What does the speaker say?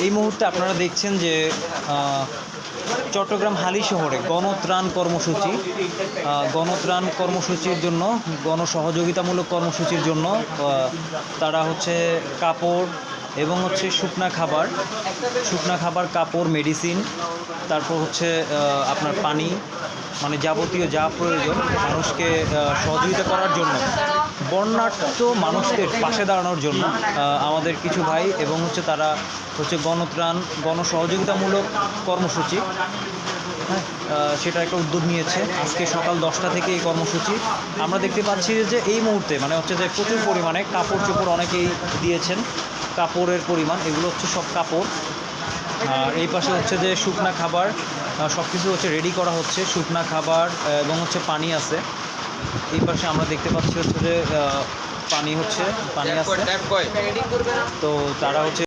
এই মুহূর্তে আপনারা দেখছেন যে চট্টগ্রাম হালি শহরে গণত্রাণ কর্মসূচি গণত্রাণ কর্মসূচির জন্য গণসহযোগিতামূলক কর্মসূচির জন্য তারা হচ্ছে কাপড় এবং হচ্ছে শুকনা খাবার কাপড় মেডিসিন তারপর হচ্ছে আপনার পানি মানে যাবতীয় যা প্রয়োজন মানুষকে সহযোগিতা করার জন্য বন্যার্ত মানুষদের পাশে দাঁড়ানোর জন্য আমাদের কিছু ভাই এবং হচ্ছে তারা হচ্ছে গণত্রাণ গণসহযোগিতামূলক কর্মসূচি, হ্যাঁ, সেটা একটা উদ্যোগ নিয়েছে আজকে সকাল 10টা থেকে এই কর্মসূচি। আমরা দেখতে পাচ্ছি যে এই মুহূর্তে মানে হচ্ছে যে প্রচুর পরিমাণে কাপড় চোপড় অনেকেই দিয়েছেন, কাপড়ের পরিমাণ এগুলো হচ্ছে সব কাপড়। আর এই পাশে হচ্ছে যে শুকনা খাবার সব কিছু হচ্ছে রেডি করা হচ্ছে, শুকনা খাবার এবং হচ্ছে পানি আছে। এই পাশে আমরা দেখতে পাচ্ছি হচ্ছে যে পানি আছে, তো তারা হচ্ছে